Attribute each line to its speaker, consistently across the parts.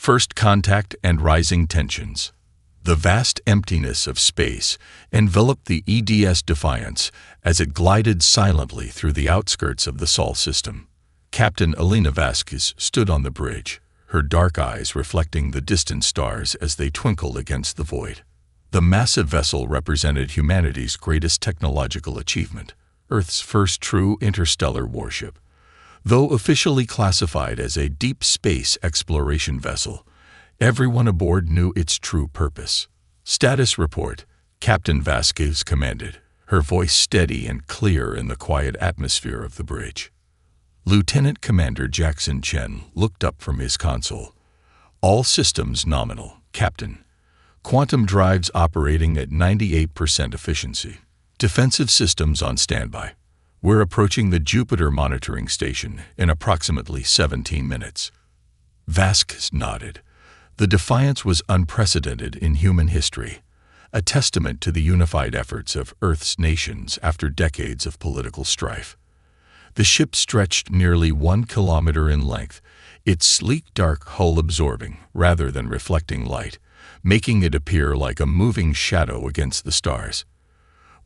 Speaker 1: First contact and rising tensions. The vast emptiness of space enveloped the EDS Defiance as it glided silently through the outskirts of the Sol system. Captain Elena Vasquez stood on the bridge, her dark eyes reflecting the distant stars as they twinkled against the void. The massive vessel represented humanity's greatest technological achievement, Earth's first true interstellar warship. Though officially classified as a deep space exploration vessel, everyone aboard knew its true purpose. Status report, Captain Vasquez commanded, her voice steady and clear in the quiet atmosphere of the bridge. Lieutenant Commander Jackson Chen looked up from his console. All systems nominal, Captain. Quantum drives operating at 98% efficiency. Defensive systems on standby. We're approaching the Jupiter monitoring station in approximately 17 minutes. Vasquez nodded. The Defiance was unprecedented in human history, a testament to the unified efforts of Earth's nations after decades of political strife. The ship stretched nearly 1 kilometer in length, its sleek dark hull absorbing rather than reflecting light, making it appear like a moving shadow against the stars.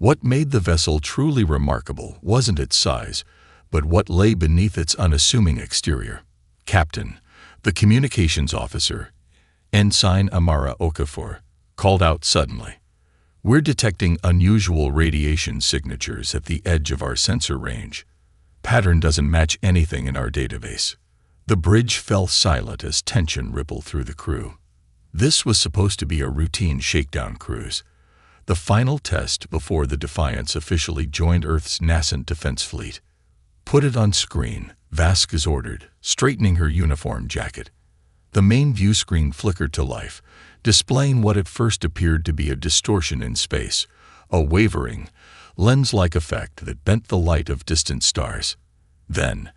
Speaker 1: What made the vessel truly remarkable wasn't its size, but what lay beneath its unassuming exterior. Captain, the communications officer, Ensign Amara Okafor, called out suddenly. We're detecting unusual radiation signatures at the edge of our sensor range. Pattern doesn't match anything in our database. The bridge fell silent as tension rippled through the crew. This was supposed to be a routine shakedown cruise, the final test before the Defiance officially joined Earth's nascent defense fleet. Put it on screen, Vasquez ordered, straightening her uniform jacket. The main view screen flickered to life, displaying what at first appeared to be a distortion in space, a wavering, lens-like effect that bent the light of distant stars. Then,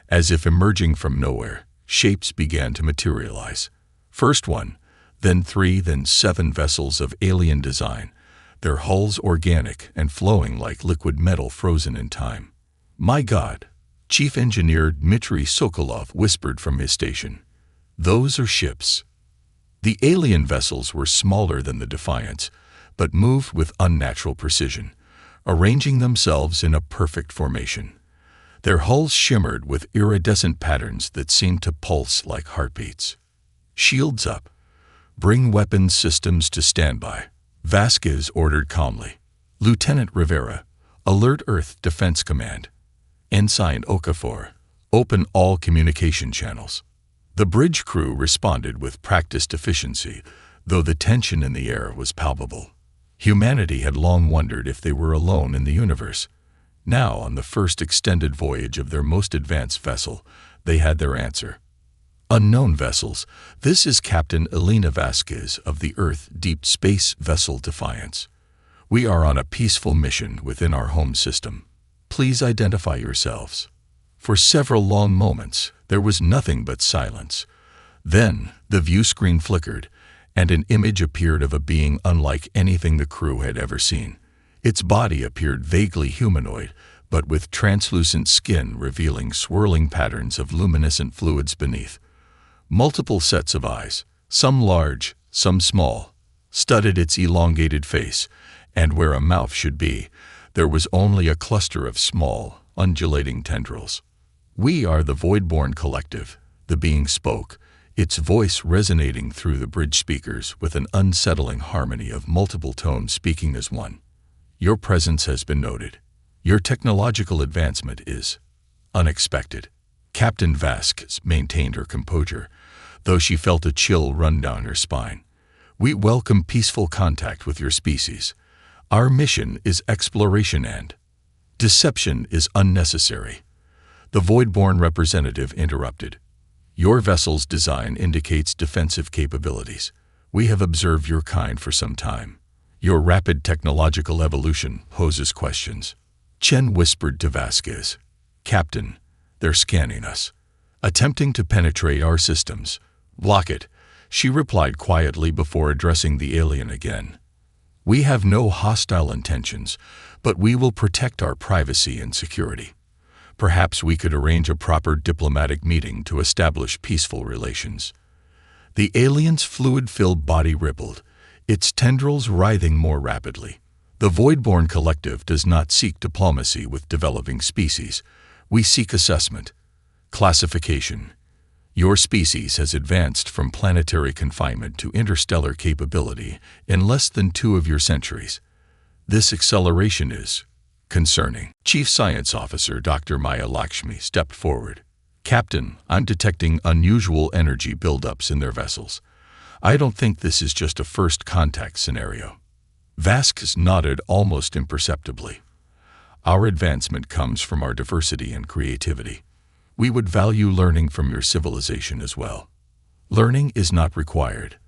Speaker 1: as if emerging from nowhere, shapes began to materialize. First one, then 3, then 7 vessels of alien design, their hulls organic and flowing like liquid metal frozen in time. My God, Chief Engineer Dmitry Sokolov whispered from his station. Those are ships. The alien vessels were smaller than the Defiance, but moved with unnatural precision, arranging themselves in a perfect formation. Their hulls shimmered with iridescent patterns that seemed to pulse like heartbeats. Shields up. Bring weapons systems to standby, Vasquez ordered calmly. Lieutenant Rivera, alert Earth Defense Command. Ensign Okafor, open all communication channels. The bridge crew responded with practiced efficiency, though the tension in the air was palpable. Humanity had long wondered if they were alone in the universe. Now, on the first extended voyage of their most advanced vessel, they had their answer. Unknown vessels, this is Captain Elena Vasquez of the Earth Deep Space Vessel Defiance. We are on a peaceful mission within our home system. Please identify yourselves. For several long moments, there was nothing but silence. Then, the view screen flickered, and an image appeared of a being unlike anything the crew had ever seen. Its body appeared vaguely humanoid, but with translucent skin revealing swirling patterns of luminescent fluids beneath. Multiple sets of eyes, some large, some small, studded its elongated face, and where a mouth should be, there was only a cluster of small, undulating tendrils. We are the Voidborn Collective, the being spoke, its voice resonating through the bridge speakers with an unsettling harmony of multiple tones speaking as one. Your presence has been noted. Your technological advancement is unexpected. Captain Vasquez maintained her composure, though she felt a chill run down her spine. We welcome peaceful contact with your species. Our mission is exploration and deception is unnecessary. The Voidborn representative interrupted. Your vessel's design indicates defensive capabilities. We have observed your kind for some time. Your rapid technological evolution poses questions. Chen whispered to Vasquez. Captain, they're scanning us, attempting to penetrate our systems. Block it, she replied quietly before addressing the alien again. We have no hostile intentions, but we will protect our privacy and security. Perhaps we could arrange a proper diplomatic meeting to establish peaceful relations. The alien's fluid-filled body rippled, its tendrils writhing more rapidly. The Voidborn Collective does not seek diplomacy with developing species. We seek assessment. Classification. Your species has advanced from planetary confinement to interstellar capability in less than 2 of your centuries. This acceleration is concerning. Chief Science Officer Dr. Maya Lakshmi stepped forward. Captain, I'm detecting unusual energy buildups in their vessels. I don't think this is just a first contact scenario. Vasquez nodded almost imperceptibly. Our advancement comes from our diversity and creativity. We would value learning from your civilization as well. Learning is not required,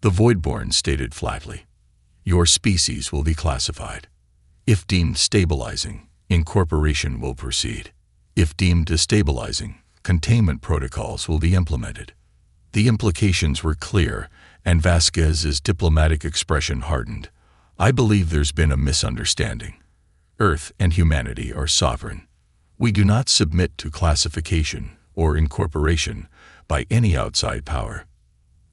Speaker 1: the Voidborn stated flatly. Your species will be classified. If deemed stabilizing, incorporation will proceed. If deemed destabilizing, containment protocols will be implemented. The implications were clear, and Vasquez's diplomatic expression hardened. I believe there's been a misunderstanding. Earth and humanity are sovereign. We do not submit to classification or incorporation by any outside power.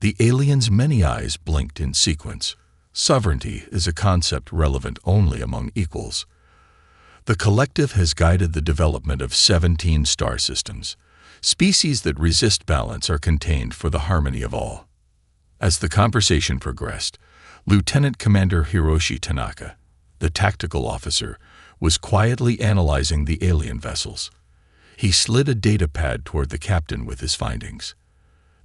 Speaker 1: The alien's many eyes blinked in sequence. Sovereignty is a concept relevant only among equals. The collective has guided the development of 17 star systems. Species that resist balance are contained for the harmony of all. As the conversation progressed, Lieutenant Commander Hiroshi Tanaka, the tactical officer, was quietly analyzing the alien vessels. He slid a data pad toward the captain with his findings.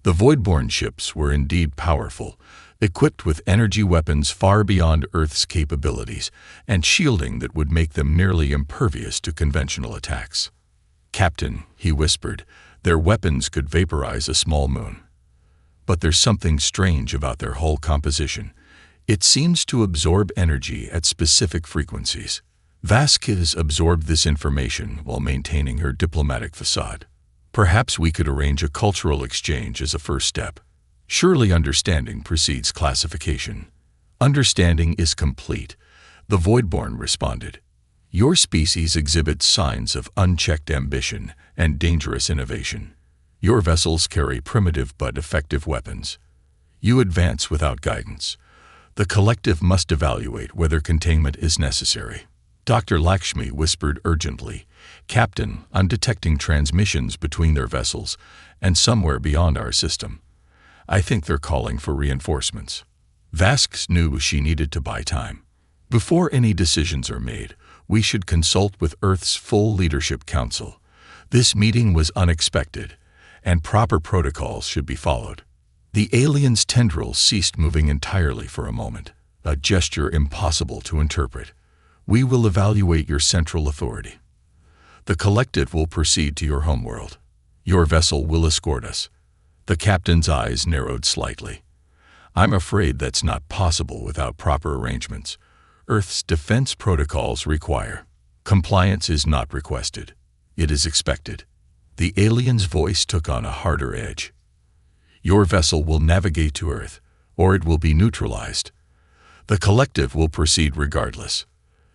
Speaker 1: The Voidborn ships were indeed powerful, equipped with energy weapons far beyond Earth's capabilities and shielding that would make them nearly impervious to conventional attacks. Captain, he whispered, their weapons could vaporize a small moon. But there's something strange about their hull composition. It seems to absorb energy at specific frequencies. Vasquez absorbed this information while maintaining her diplomatic facade. Perhaps we could arrange a cultural exchange as a first step. Surely understanding precedes classification. Understanding is complete, the Voidborn responded. Your species exhibits signs of unchecked ambition and dangerous innovation. Your vessels carry primitive but effective weapons. You advance without guidance. The collective must evaluate whether containment is necessary. Dr. Lakshmi whispered urgently, Captain, I'm detecting transmissions between their vessels and somewhere beyond our system. I think they're calling for reinforcements. Vasquez knew she needed to buy time. Before any decisions are made, we should consult with Earth's full leadership council. This meeting was unexpected, and proper protocols should be followed. The alien's tendrils ceased moving entirely for a moment, a gesture impossible to interpret. We will evaluate your central authority. The collective will proceed to your homeworld. Your vessel will escort us. The captain's eyes narrowed slightly. I'm afraid that's not possible without proper arrangements. Earth's defense protocols require. Compliance is not requested. It is expected. The alien's voice took on a harder edge. Your vessel will navigate to Earth, or it will be neutralized. The collective will proceed regardless.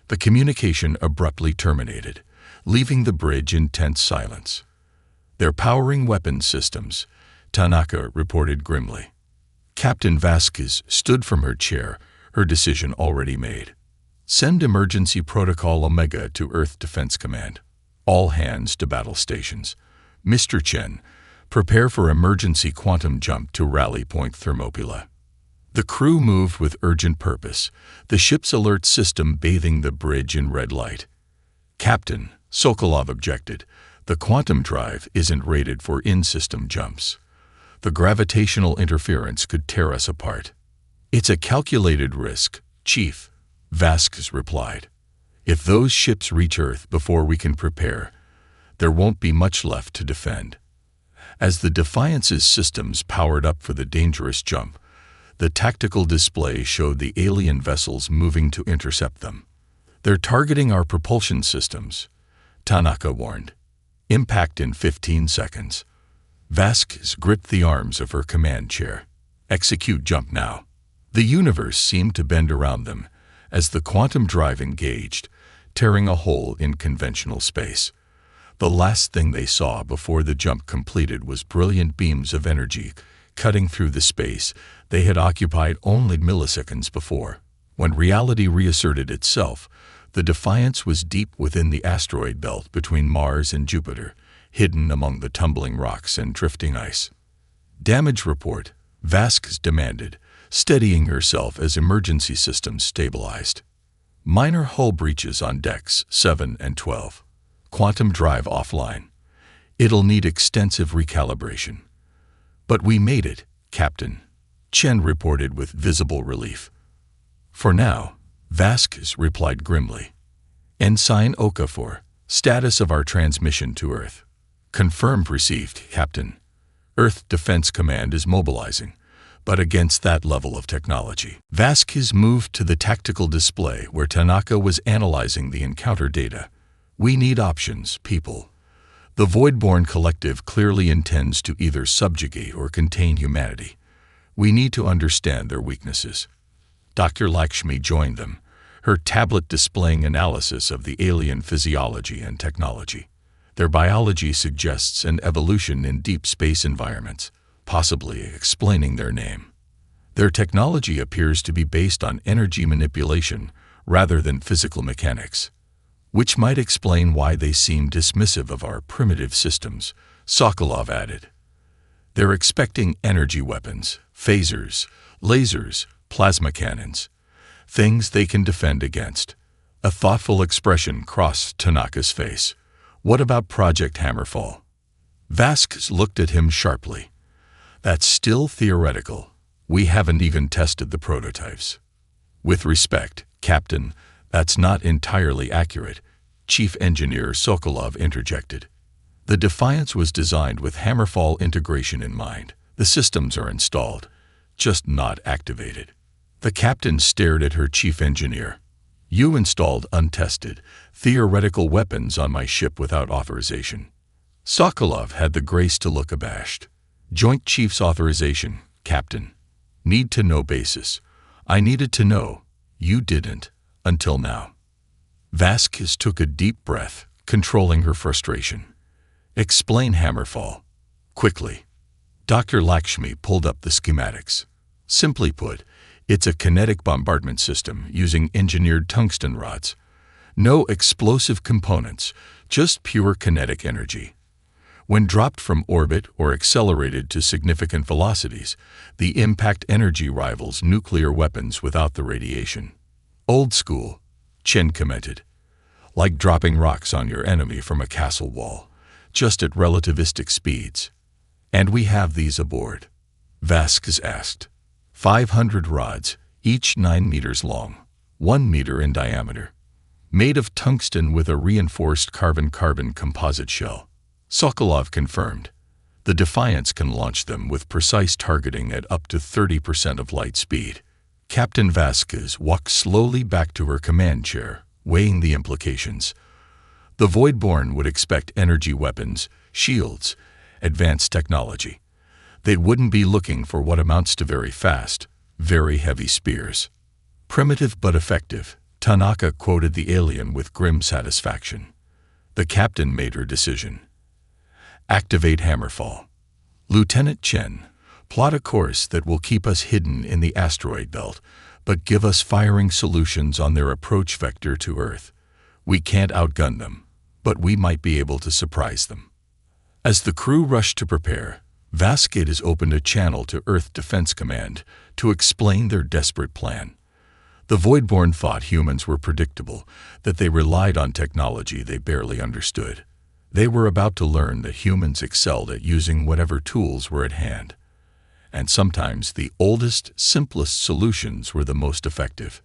Speaker 1: The communication abruptly terminated, leaving the bridge in tense silence. They're powering weapons systems, Tanaka reported grimly. Captain Vasquez stood from her chair, her decision already made. Send Emergency Protocol Omega to Earth Defense Command. All hands to battle stations. Mr. Chen, prepare for emergency quantum jump to Rally Point Thermopylae. The crew moved with urgent purpose, the ship's alert system bathing the bridge in red light. Captain, Sokolov objected, the quantum drive isn't rated for in-system jumps. The gravitational interference could tear us apart. It's a calculated risk, Chief, Vasquez replied. If those ships reach Earth before we can prepare, there won't be much left to defend. As the Defiance's systems powered up for the dangerous jump, the tactical display showed the alien vessels moving to intercept them. They're targeting our propulsion systems, Tanaka warned. Impact in 15 seconds. Vasquez gripped the arms of her command chair. Execute jump now. The universe seemed to bend around them as the quantum drive engaged, tearing a hole in conventional space. The last thing they saw before the jump completed was brilliant beams of energy cutting through the space they had occupied only milliseconds before. When reality reasserted itself, the Defiance was deep within the asteroid belt between Mars and Jupiter, hidden among the tumbling rocks and drifting ice. "Damage report," Vasquez demanded, steadying herself as emergency systems stabilized. "Minor hull breaches on decks 7 and 12. Quantum drive offline. It'll need extensive recalibration." "But we made it, Captain," Chen reported with visible relief. "For now," Vasquez replied grimly. "Ensign Okafor, status of our transmission to Earth." "Confirmed received, Captain. Earth Defense Command is mobilizing, but against that level of technology." Vasquez moved to the tactical display where Tanaka was analyzing the encounter data. "We need options, people. The Voidborn Collective clearly intends to either subjugate or contain humanity. We need to understand their weaknesses." Dr. Lakshmi joined them, her tablet displaying analysis of the alien physiology and technology. Their biology suggests an evolution in deep space environments, possibly explaining their name. Their technology appears to be based on energy manipulation rather than physical mechanics, which might explain why they seem dismissive of our primitive systems, Sokolov added. "They're expecting energy weapons, phasers, lasers, plasma cannons, things they can defend against." A thoughtful expression crossed Tanaka's face. "What about Project Hammerfall?" Vasquez looked at him sharply. "That's still theoretical. We haven't even tested the prototypes." "With respect, Captain, that's not entirely accurate," Chief Engineer Sokolov interjected. "The Defiance was designed with Hammerfall integration in mind. The systems are installed, just not activated." The captain stared at her chief engineer. "You installed untested, theoretical weapons on my ship without authorization." Sokolov had the grace to look abashed. "Joint Chief's authorization, Captain. Need-to-know basis. I needed to know. You didn't, until now." Vasquez took a deep breath, controlling her frustration. "Explain Hammerfall. Quickly." Dr. Lakshmi pulled up the schematics. "Simply put, it's a kinetic bombardment system using engineered tungsten rods. No explosive components, just pure kinetic energy. When dropped from orbit or accelerated to significant velocities, the impact energy rivals nuclear weapons without the radiation." "Old school," Chen commented. "Like dropping rocks on your enemy from a castle wall, just at relativistic speeds." "And we have these aboard?" Vasquez asked. 500 rods, each 9 meters long, 1 meter in diameter. Made of tungsten with a reinforced carbon-carbon composite shell. Sokolov confirmed. The Defiance can launch them with precise targeting at up to 30% of light speed. Captain Vasquez walked slowly back to her command chair, weighing the implications. The Voidborn would expect energy weapons, shields, advanced technology. They wouldn't be looking for what amounts to very fast, very heavy spears. "Primitive but effective," Tanaka quoted the alien with grim satisfaction. The captain made her decision. "Activate Hammerfall. Lieutenant Chen, plot a course that will keep us hidden in the asteroid belt, but give us firing solutions on their approach vector to Earth. We can't outgun them, but we might be able to surprise them." As the crew rushed to prepare, Vasquez opened a channel to Earth Defense Command to explain their desperate plan. The Voidborn thought humans were predictable, that they relied on technology they barely understood. They were about to learn that humans excelled at using whatever tools were at hand. And sometimes the oldest, simplest solutions were the most effective.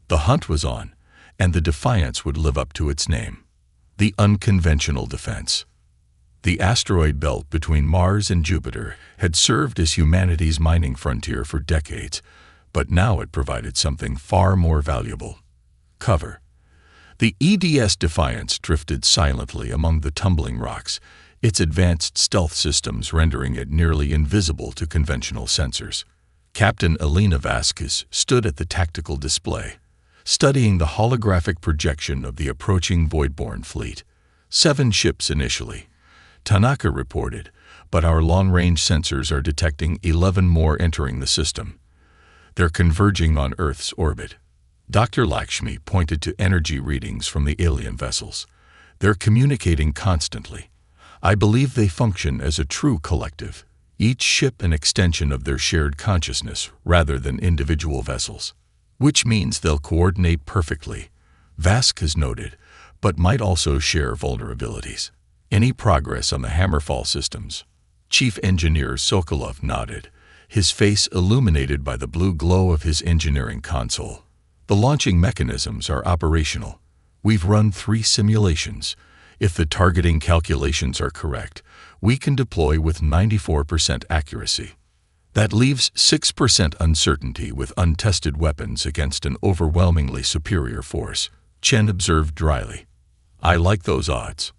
Speaker 1: The hunt was on, and the Defiance would live up to its name. The unconventional defense. The asteroid belt between Mars and Jupiter had served as humanity's mining frontier for decades, but now it provided something far more valuable: cover. The EDS Defiance drifted silently among the tumbling rocks, its advanced stealth systems rendering it nearly invisible to conventional sensors. Captain Elena Vasquez stood at the tactical display, studying the holographic projection of the approaching Voidborn fleet. 7 ships initially, Tanaka reported, but our long-range sensors are detecting 11 more entering the system. They're converging on Earth's orbit. Dr. Lakshmi pointed to energy readings from the alien vessels. They're communicating constantly. I believe they function as a true collective, each ship an extension of their shared consciousness rather than individual vessels. Which means they'll coordinate perfectly, Vask has noted, but might also share vulnerabilities. Any progress on the Hammerfall systems? Chief Engineer Sokolov nodded, his face illuminated by the blue glow of his engineering console. The launching mechanisms are operational. We've run 3 simulations. If the targeting calculations are correct, we can deploy with 94% accuracy. That leaves 6% uncertainty with untested weapons against an overwhelmingly superior force, Chen observed dryly. I like those odds.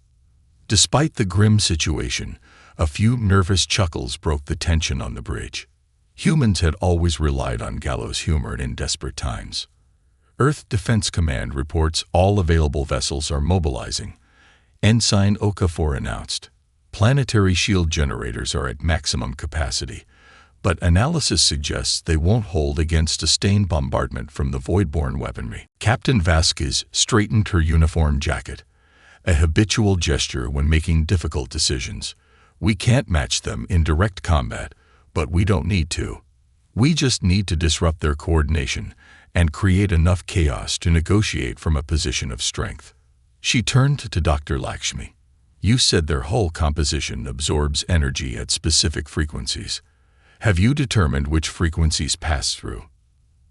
Speaker 1: Despite the grim situation, a few nervous chuckles broke the tension on the bridge. Humans had always relied on gallows humor in desperate times. Earth Defense Command reports all available vessels are mobilizing. Ensign Okafor announced. Planetary shield generators are at maximum capacity, but analysis suggests they won't hold against sustained bombardment from the void-borne weaponry. Captain Vasquez straightened her uniform jacket, a habitual gesture when making difficult decisions. We can't match them in direct combat, but we don't need to. We just need to disrupt their coordination and create enough chaos to negotiate from a position of strength. She turned to Dr. Lakshmi. You said their hull composition absorbs energy at specific frequencies. Have you determined which frequencies pass through?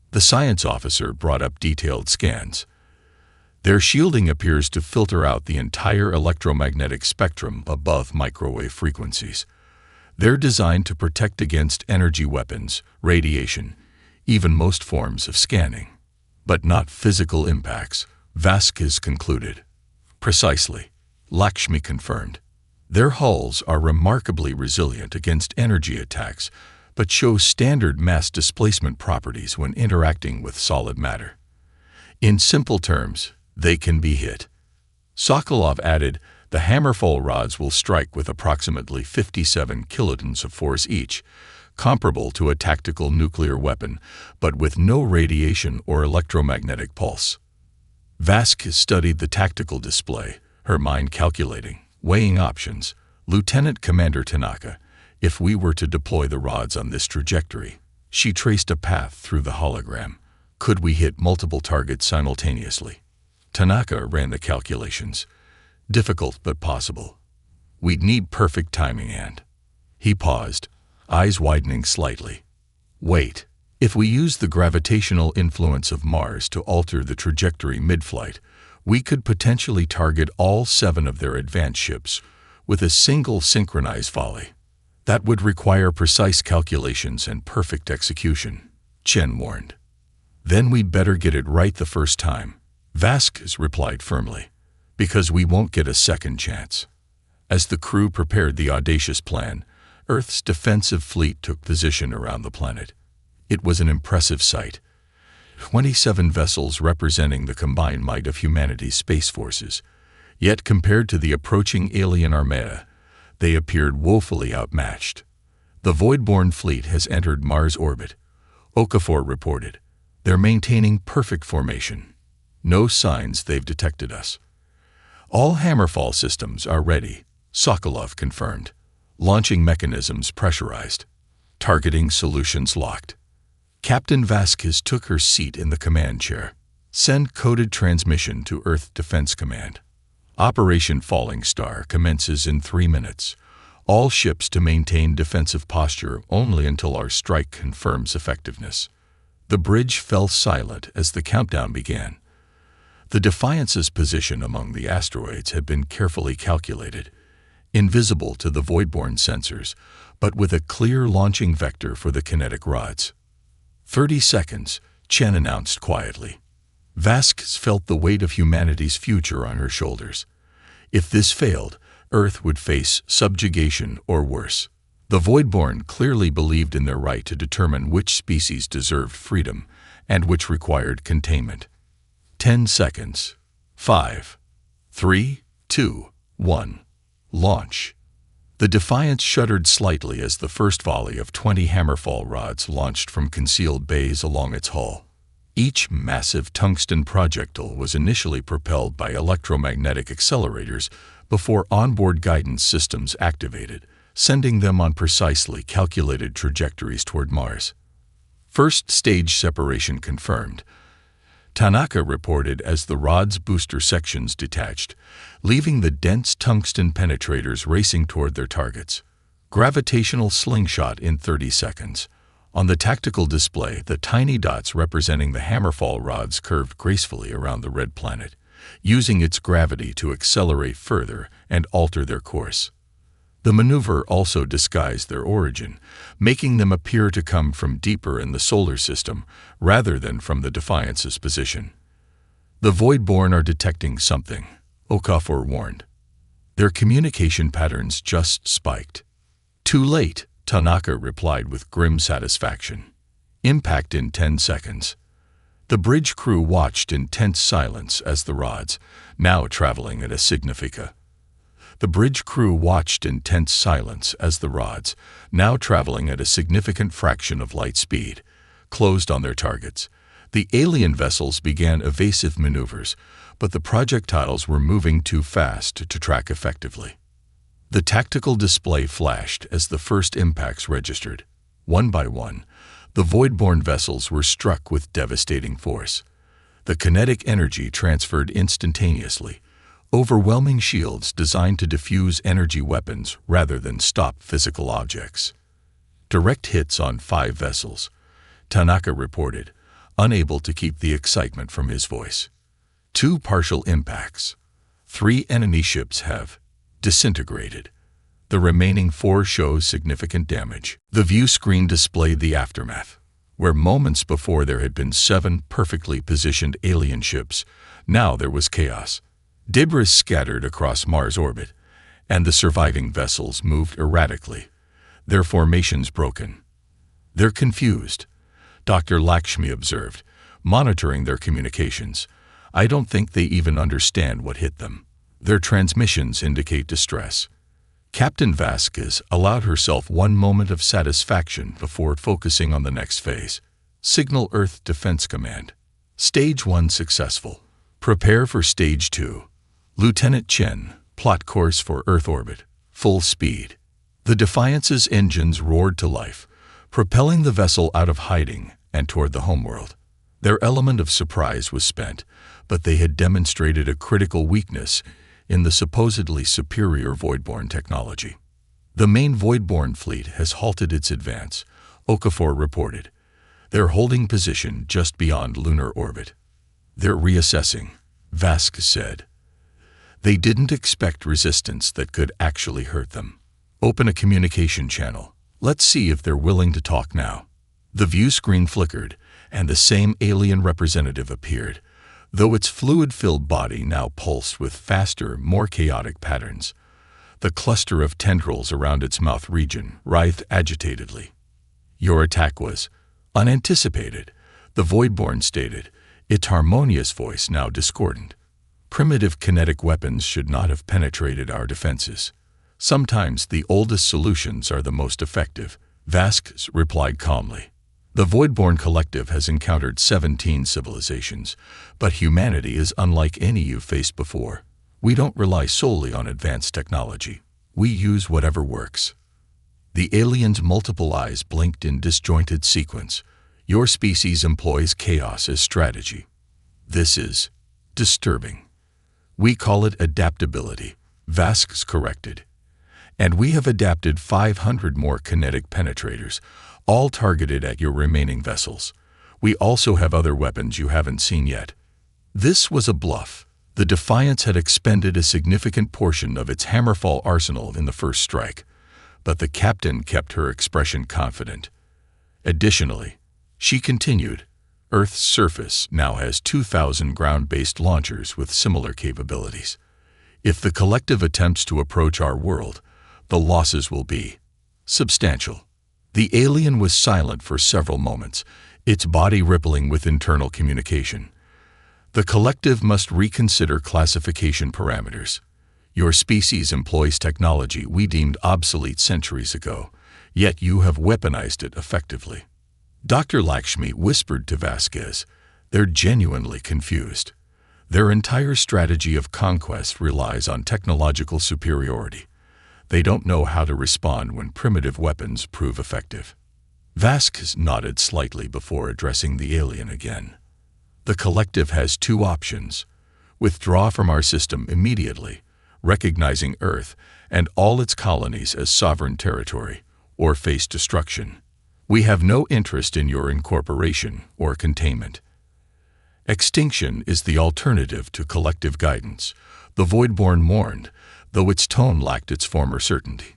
Speaker 1: The science officer brought up detailed scans. Their shielding appears to filter out the entire electromagnetic spectrum above microwave frequencies. They're designed to protect against energy weapons, radiation, even most forms of scanning. But not physical impacts, Vasquez concluded. Precisely, Lakshmi confirmed. Their hulls are remarkably resilient against energy attacks, but show standard mass displacement properties when interacting with solid matter. In simple terms, they can be hit. Sokolov added, the Hammerfall rods will strike with approximately 57 kilotons of force each, comparable to a tactical nuclear weapon, but with no radiation or electromagnetic pulse. Vasquez studied the tactical display, her mind calculating, weighing options. Lieutenant Commander Tanaka, if we were to deploy the rods on this trajectory, she traced a path through the hologram. Could we hit multiple targets simultaneously? Tanaka ran the calculations. Difficult but possible. We'd need perfect timing and... He paused, eyes widening slightly. Wait, if we use the gravitational influence of Mars to alter the trajectory mid-flight, we could potentially target all 7 of their advanced ships with a single synchronized volley. That would require precise calculations and perfect execution, Chen warned. Then we'd better get it right the first time, Vasquez replied firmly, because we won't get a second chance. As the crew prepared the audacious plan, Earth's defensive fleet took position around the planet. It was an impressive sight. 27 vessels representing the combined might of humanity's space forces. Yet compared to the approaching alien armada, they appeared woefully outmatched. The void-borne fleet has entered Mars orbit, Okafor reported. They're maintaining perfect formation. No signs they've detected us. All Hammerfall systems are ready, Sokolov confirmed. Launching mechanisms pressurized. Targeting solutions locked. Captain Vasquez took her seat in the command chair. Send coded transmission to Earth Defense Command. Operation Falling Star commences in 3 minutes. All ships to maintain defensive posture only until our strike confirms effectiveness. The bridge fell silent as the countdown began. The Defiance's position among the asteroids had been carefully calculated, invisible to the void-borne sensors, but with a clear launching vector for the kinetic rods. 30 seconds, Chen announced quietly. Vasquez felt the weight of humanity's future on her shoulders. If this failed, Earth would face subjugation or worse. The Voidborn clearly believed in their right to determine which species deserved freedom and which required containment. 10 seconds. 5, 3, 2, 1. Launch. The Defiance shuddered slightly as the first volley of 20 hammerfall rods launched from concealed bays along its hull. Each massive tungsten projectile was initially propelled by electromagnetic accelerators before onboard guidance systems activated, sending them on precisely calculated trajectories toward Mars. First stage separation confirmed, Tanaka reported as the rod's booster sections detached, leaving the dense tungsten penetrators racing toward their targets. Gravitational slingshot in 30 seconds. On the tactical display, the tiny dots representing the hammerfall rods curved gracefully around the red planet, using its gravity to accelerate further and alter their course. The maneuver also disguised their origin, making them appear to come from deeper in the solar system rather than from the Defiance's position. The Voidborn are detecting something, Okafor warned. Their communication patterns just spiked. Too late, Tanaka replied with grim satisfaction. Impact in 10 seconds. The bridge crew watched in tense silence as the rods, now traveling at a significant fraction of light speed, closed on their targets. The alien vessels began evasive maneuvers, but the projectiles were moving too fast to track effectively. The tactical display flashed as the first impacts registered. One by one, the Voidborn vessels were struck with devastating force. The kinetic energy transferred instantaneously, overwhelming shields designed to diffuse energy weapons rather than stop physical objects. Direct hits on 5 vessels, Tanaka reported, unable to keep the excitement from his voice. 2 partial impacts. 3 enemy ships have disintegrated. The remaining 4 show significant damage. The view screen displayed the aftermath. Where moments before there had been 7 perfectly positioned alien ships, now there was chaos. Debris scattered across Mars' orbit, and the surviving vessels moved erratically, their formations broken. They're confused, Dr. Lakshmi observed, monitoring their communications. I don't think they even understand what hit them. Their transmissions indicate distress. Captain Vasquez allowed herself one moment of satisfaction before focusing on the next phase. Signal Earth Defense Command. Stage 1 successful. Prepare for Stage 2. Lieutenant Chen, plot course for Earth orbit. Full speed. The Defiance's engines roared to life, propelling the vessel out of hiding and toward the homeworld. Their element of surprise was spent, but they had demonstrated a critical weakness in the supposedly superior Voidborn technology. The main Voidborn fleet has halted its advance, Okafor reported. They're holding position just beyond lunar orbit. They're reassessing, Vasquez said. They didn't expect resistance that could actually hurt them. Open a communication channel. Let's see if they're willing to talk now. The view screen flickered, and the same alien representative appeared, though its fluid-filled body now pulsed with faster, more chaotic patterns. The cluster of tendrils around its mouth region writhed agitatedly. Your attack was unanticipated, the Voidborn stated, its harmonious voice now discordant. Primitive kinetic weapons should not have penetrated our defenses. Sometimes the oldest solutions are the most effective, Vasquez replied calmly. The Voidborn Collective has encountered 17 civilizations, but humanity is unlike any you've faced before. We don't rely solely on advanced technology. We use whatever works. The alien's multiple eyes blinked in disjointed sequence. Your species employs chaos as strategy. This is disturbing. We call it adaptability, Vasquez corrected. And we have adapted 500 more kinetic penetrators, all targeted at your remaining vessels. We also have other weapons you haven't seen yet. This was a bluff. The Defiance had expended a significant portion of its hammerfall arsenal in the first strike, but the captain kept her expression confident. Additionally, she continued, Earth's surface now has 2,000 ground-based launchers with similar capabilities. If the collective attempts to approach our world, the losses will be substantial. The alien was silent for several moments, its body rippling with internal communication. The collective must reconsider classification parameters. Your species employs technology we deemed obsolete centuries ago, yet you have weaponized it effectively. Dr. Lakshmi whispered to Vasquez. They're genuinely confused. Their entire strategy of conquest relies on technological superiority. They don't know how to respond when primitive weapons prove effective. Vasquez nodded slightly before addressing the alien again. The collective has two options: withdraw from our system immediately, recognizing Earth and all its colonies as sovereign territory, or face destruction. We have no interest in your incorporation or containment. Extinction is the alternative to collective guidance, the Voidborn mourned, though its tone lacked its former certainty.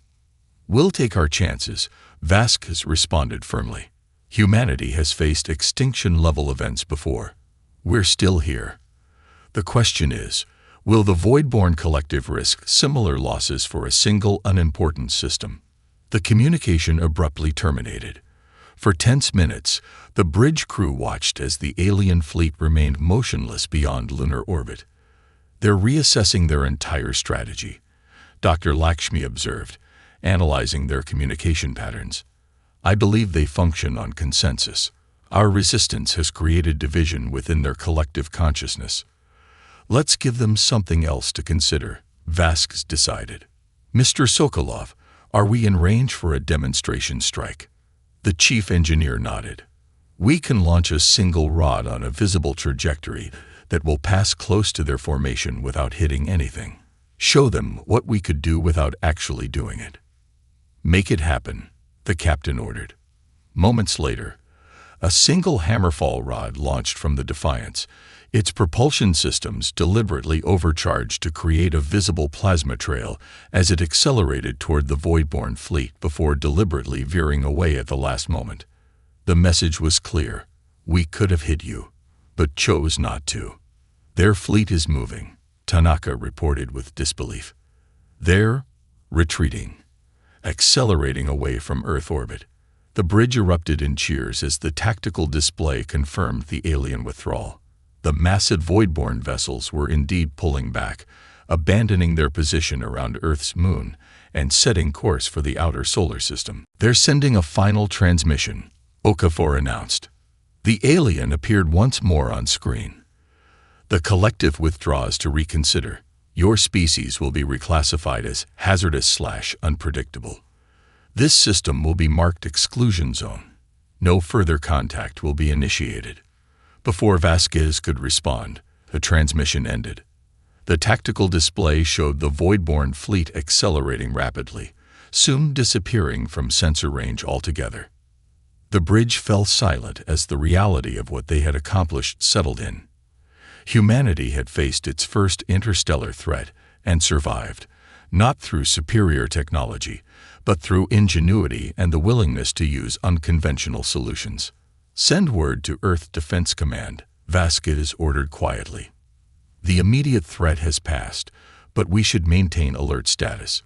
Speaker 1: We'll take our chances, Vasquez responded firmly. Humanity has faced extinction-level events before. We're still here. The question is, will the Voidborn collective risk similar losses for a single unimportant system? The communication abruptly terminated. For tense minutes, the bridge crew watched as the alien fleet remained motionless beyond lunar orbit. They're reassessing their entire strategy, Dr. Lakshmi observed, analyzing their communication patterns. I believe they function on consensus. Our resistance has created division within their collective consciousness. Let's give them something else to consider, Vasquez decided. Mr. Sokolov, are we in range for a demonstration strike? The chief engineer nodded. We can launch a single rod on a visible trajectory that will pass close to their formation without hitting anything. Show them what we could do without actually doing it. Make it happen, the captain ordered. Moments later, a single hammerfall rod launched from the Defiance, its propulsion systems deliberately overcharged to create a visible plasma trail as it accelerated toward the Voidborn fleet before deliberately veering away at the last moment. The message was clear. We could have hit you, but chose not to. Their fleet is moving, Tanaka reported with disbelief. They're retreating, accelerating away from Earth orbit. The bridge erupted in cheers as the tactical display confirmed the alien withdrawal. The massive Voidborn vessels were indeed pulling back, abandoning their position around Earth's moon and setting course for the outer solar system. They're sending a final transmission, Okafor announced. The alien appeared once more on screen. The collective withdraws to reconsider. Your species will be reclassified as hazardous/unpredictable. This system will be marked exclusion zone. No further contact will be initiated. Before Vasquez could respond, the transmission ended. The tactical display showed the Voidborn fleet accelerating rapidly, soon disappearing from sensor range altogether. The bridge fell silent as the reality of what they had accomplished settled in. Humanity had faced its first interstellar threat and survived, not through superior technology, but through ingenuity and the willingness to use unconventional solutions. Send word to Earth Defense Command, Vasquez ordered quietly. The immediate threat has passed, but we should maintain alert status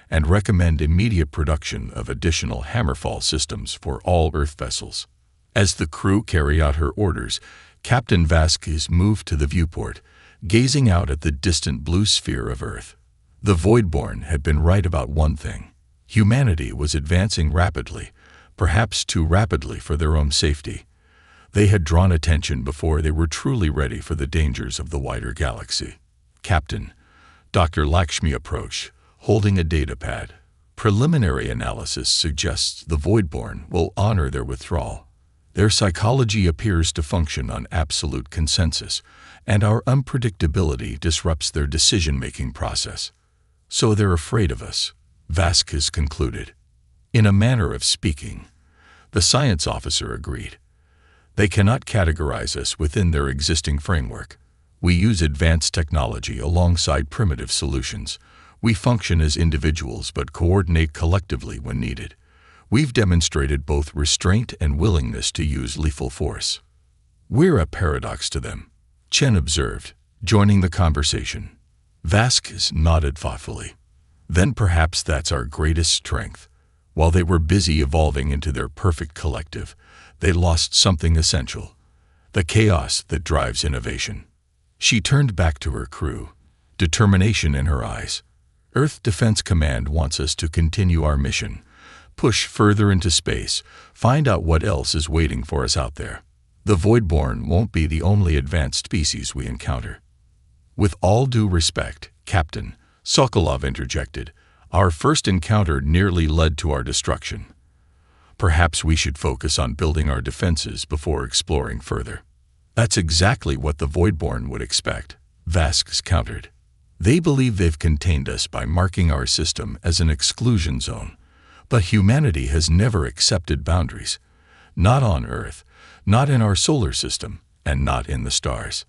Speaker 1: and recommend immediate production of additional hammerfall systems for all Earth vessels. As the crew carry out her orders, Captain Vasquez moved to the viewport, gazing out at the distant blue sphere of Earth. The Voidborn had been right about one thing. Humanity was advancing rapidly, perhaps too rapidly for their own safety. They had drawn attention before they were truly ready for the dangers of the wider galaxy. Captain, Dr. Lakshmi approached, holding a datapad. Preliminary analysis suggests the Voidborn will honor their withdrawal. Their psychology appears to function on absolute consensus, and our unpredictability disrupts their decision-making process. So they're afraid of us, Vasquez concluded. In a manner of speaking, the science officer agreed. They cannot categorize us within their existing framework. We use advanced technology alongside primitive solutions. We function as individuals but coordinate collectively when needed. We've demonstrated both restraint and willingness to use lethal force. We're a paradox to them, Chen observed, joining the conversation. Vasquez nodded thoughtfully. Then perhaps that's our greatest strength. While they were busy evolving into their perfect collective, they lost something essential: the chaos that drives innovation. She turned back to her crew, determination in her eyes. Earth Defense Command wants us to continue our mission, push further into space, find out what else is waiting for us out there. The Voidborn won't be the only advanced species we encounter." "With all due respect, Captain," Sokolov interjected, "our first encounter nearly led to our destruction. Perhaps we should focus on building our defenses before exploring further." "That's exactly what the Voidborn would expect," Vasquez countered. "They believe they've contained us by marking our system as an exclusion zone. But humanity has never accepted boundaries. Not on Earth, not in our solar system, and not in the stars."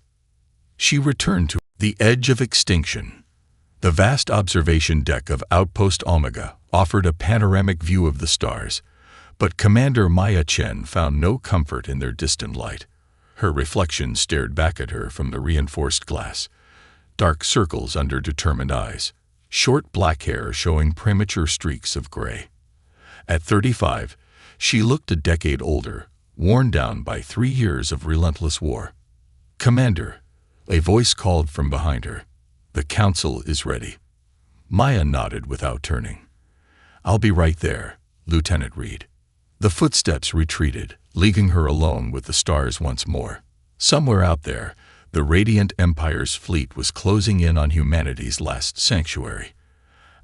Speaker 1: She returned to the edge of extinction. The vast observation deck of Outpost Omega offered a panoramic view of the stars, but Commander Maya Chen found no comfort in their distant light. Her reflection stared back at her from the reinforced glass, dark circles under determined eyes, short black hair showing premature streaks of gray. At 35, she looked a decade older, worn down by 3 years of relentless war. "Commander," a voice called from behind her, "the Council is ready." Maya nodded without turning. "I'll be right there, Lieutenant Reed." The footsteps retreated, leaving her alone with the stars once more. Somewhere out there, the Radiant Empire's fleet was closing in on humanity's last sanctuary.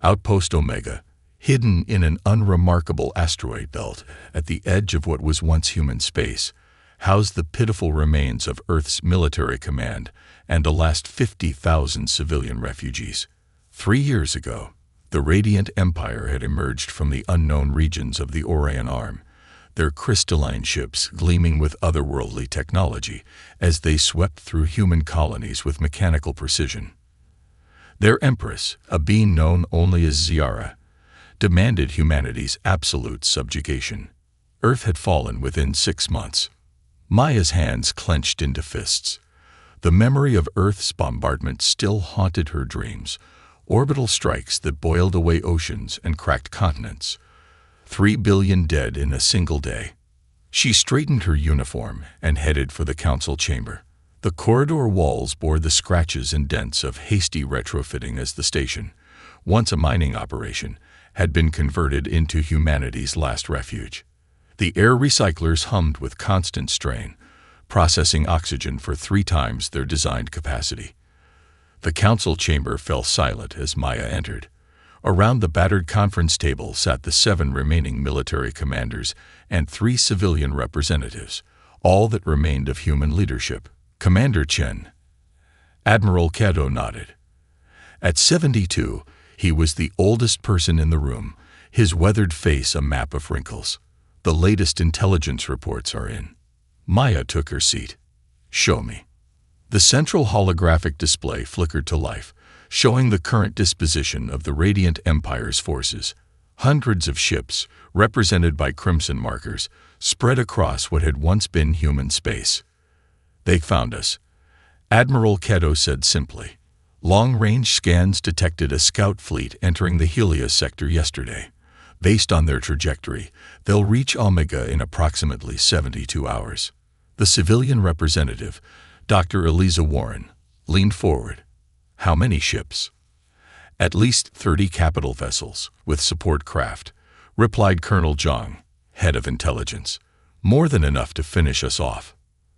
Speaker 1: Outpost Omega, hidden in an unremarkable asteroid belt at the edge of what was once human space, housed the pitiful remains of Earth's military command and the last 50,000 civilian refugees. 3 years ago, the Radiant Empire had emerged from the unknown regions of the Orion Arm, their crystalline ships gleaming with otherworldly technology as they swept through human colonies with mechanical precision. Their empress, a being known only as Ziara, demanded humanity's absolute subjugation. Earth had fallen within 6 months. Maya's hands clenched into fists. The memory of Earth's bombardment still haunted her dreams, orbital strikes that boiled away oceans and cracked continents. 3 billion dead in a single day. She straightened her uniform and headed for the council chamber. The corridor walls bore the scratches and dents of hasty retrofitting as the station, once a mining operation, had been converted into humanity's last refuge. The air recyclers hummed with constant strain, processing oxygen for 3 times their designed capacity. The council chamber fell silent as Maya entered. Around the battered conference table sat the 7 remaining military commanders and 3 civilian representatives, all that remained of human leadership. Commander Chen. Admiral Cato nodded. At 72, he was the oldest person in the room, his weathered face a map of wrinkles. "The latest intelligence reports are in." Maya took her seat. "Show me." The central holographic display flickered to life, showing the current disposition of the Radiant Empire's forces. Hundreds of ships, represented by crimson markers, spread across what had once been human space. "They found us," Admiral Cato said simply. "Long-range scans detected a scout fleet entering the Helios sector yesterday. Based on their trajectory, they'll reach Omega in approximately 72 hours. The civilian representative, Dr. Eliza Warren, leaned forward. "How many ships?" "At least 30 capital vessels, with support craft," replied Colonel Zhang, head of intelligence. "More than enough to finish us off."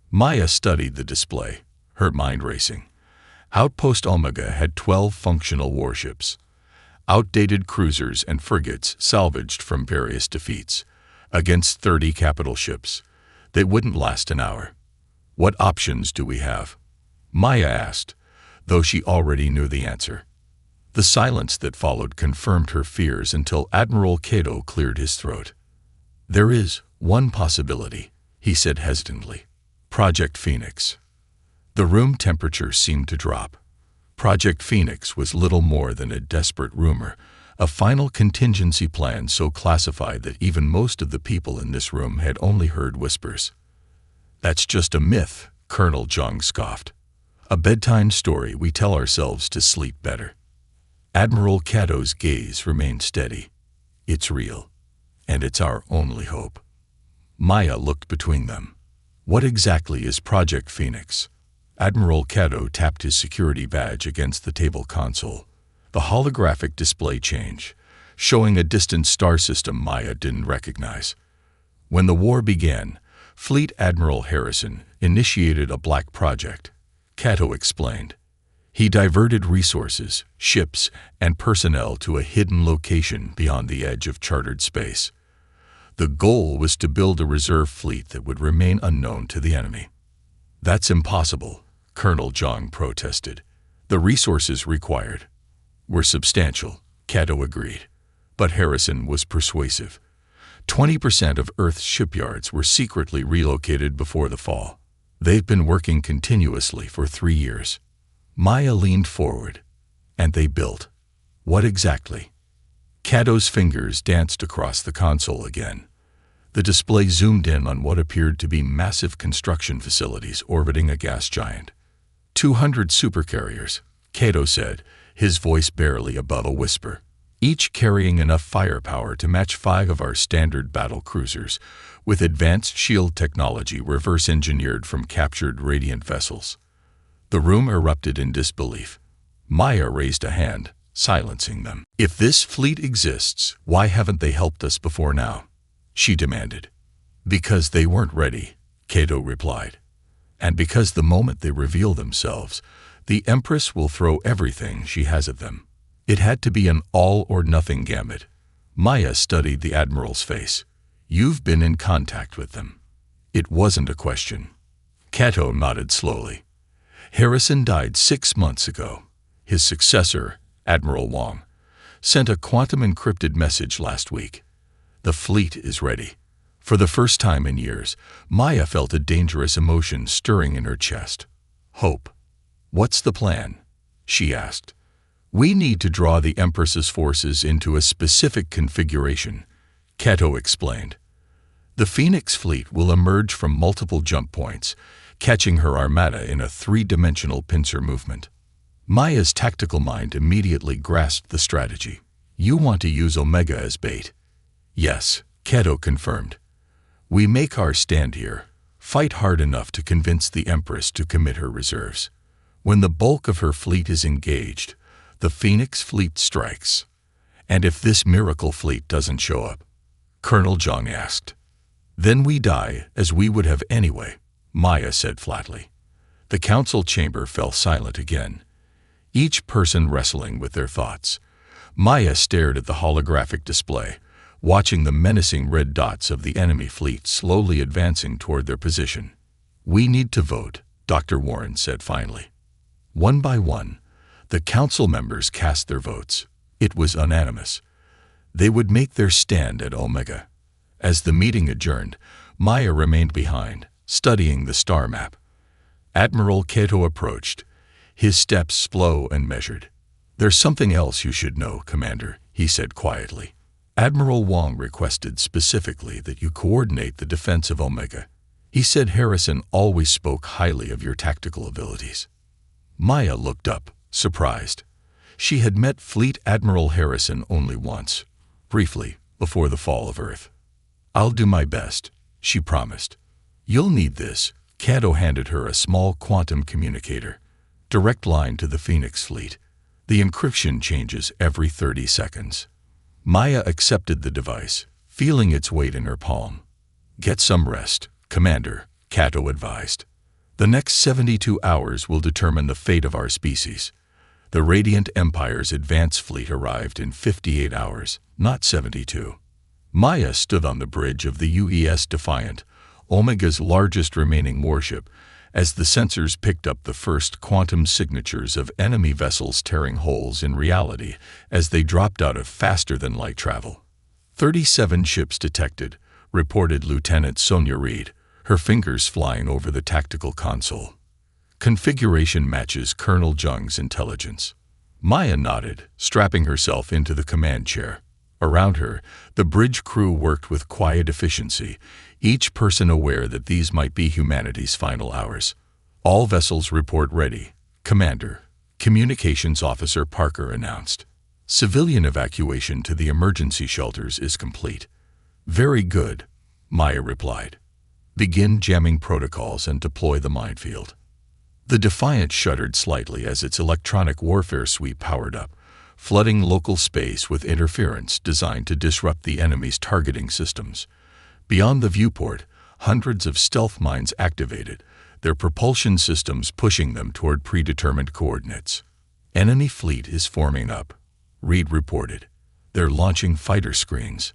Speaker 1: Maya studied the display, her mind racing. Outpost Omega had 12 functional warships, outdated cruisers and frigates salvaged from various defeats, against 30 capital ships. They wouldn't last an hour. "What options do we have?" Maya asked, though she already knew the answer. The silence that followed confirmed her fears until Admiral Cato cleared his throat. "There is one possibility," he said hesitantly. "Project Phoenix." The room temperature seemed to drop. Project Phoenix was little more than a desperate rumor, a final contingency plan so classified that even most of the people in this room had only heard whispers. "That's just a myth," Colonel Zhang scoffed. "A bedtime story we tell ourselves to sleep better." Admiral Cato's gaze remained steady. "It's real, and it's our only hope." Maya looked between them. "What exactly is Project Phoenix?" Admiral Cato tapped his security badge against the table console. The holographic display changed, showing a distant star system Maya didn't recognize. When the war began, Fleet Admiral Harrison initiated a black project, Cato explained. He diverted resources, ships, and personnel to a hidden location beyond the edge of chartered space. The goal was to build a reserve fleet that would remain unknown to the enemy. That's impossible, Colonel Zhang protested. The resources required were substantial, Cato agreed. But Harrison was persuasive. 20% of Earth's shipyards were secretly relocated before the fall. They've been working continuously for 3 years. Maya leaned forward, and they built. What exactly? Cato's fingers danced across the console again. The display zoomed in on what appeared to be massive construction facilities orbiting a gas giant. 200 supercarriers, Cato said, his voice barely above a whisper, each carrying enough firepower to match 5 of our standard battle cruisers, with advanced shield technology reverse-engineered from captured Radiant vessels. The room erupted in disbelief. Maya raised a hand, silencing them. If this fleet exists, why haven't they helped us before now? She demanded. Because they weren't ready, Cato replied. And because the moment they reveal themselves, the Empress will throw everything she has at them. It had to be an all-or-nothing gambit. Maya studied the Admiral's face. You've been in contact with them. It wasn't a question. Cato nodded slowly. Harrison died 6 months ago. His successor, Admiral Wong, sent a quantum-encrypted message last week. The fleet is ready. For the first time in years, Maya felt a dangerous emotion stirring in her chest. Hope. What's the plan? She asked. We need to draw the Empress's forces into a specific configuration, Cato explained. The Phoenix fleet will emerge from multiple jump points, catching her armada in a 3-dimensional pincer movement. Maya's tactical mind immediately grasped the strategy. You want to use Omega as bait? Yes, Cato confirmed. We make our stand here, fight hard enough to convince the Empress to commit her reserves. When the bulk of her fleet is engaged, the Phoenix fleet strikes. And if this miracle fleet doesn't show up, Colonel Zhang asked. Then we die, as we would have anyway, Maya said flatly. The council chamber fell silent again, each person wrestling with their thoughts. Maya stared at the holographic display, watching the menacing red dots of the enemy fleet slowly advancing toward their position. We need to vote, Dr. Warren said finally. One by one, the council members cast their votes. It was unanimous. They would make their stand at Omega. As the meeting adjourned, Maya remained behind, studying the star map. Admiral Cato approached, his steps slow and measured. There's something else you should know, Commander, he said quietly. Admiral Wong requested specifically that you coordinate the defense of Omega. He said Harrison always spoke highly of your tactical abilities. Maya looked up, surprised. She had met Fleet Admiral Harrison only once, briefly, before the fall of Earth. I'll do my best, she promised. You'll need this. Cato handed her a small quantum communicator, direct line to the Phoenix fleet. The encryption changes every 30 seconds. Maya accepted the device, feeling its weight in her palm. Get some rest, Commander, Cato advised. The next 72 hours will determine the fate of our species. The Radiant Empire's advance fleet arrived in 58 hours, not 72. Maya stood on the bridge of the UES Defiant, Omega's largest remaining warship, as the sensors picked up the first quantum signatures of enemy vessels tearing holes in reality as they dropped out of faster-than-light travel. 37 ships detected, reported Lieutenant Sonia Reed, her fingers flying over the tactical console. Configuration matches Colonel Zhang's intelligence. Maya nodded, strapping herself into the command chair. Around her, the bridge crew worked with quiet efficiency, each person aware that these might be humanity's final hours. All vessels report ready, Commander, Communications Officer Parker announced. Civilian evacuation to the emergency shelters is complete. Very good, Maya replied. Begin jamming protocols and deploy the minefield. The Defiant shuddered slightly as its electronic warfare suite powered up, flooding local space with interference designed to disrupt the enemy's targeting systems. Beyond the viewport, hundreds of stealth mines activated, their propulsion systems pushing them toward predetermined coordinates. Enemy fleet is forming up, Reed reported. They're launching fighter screens.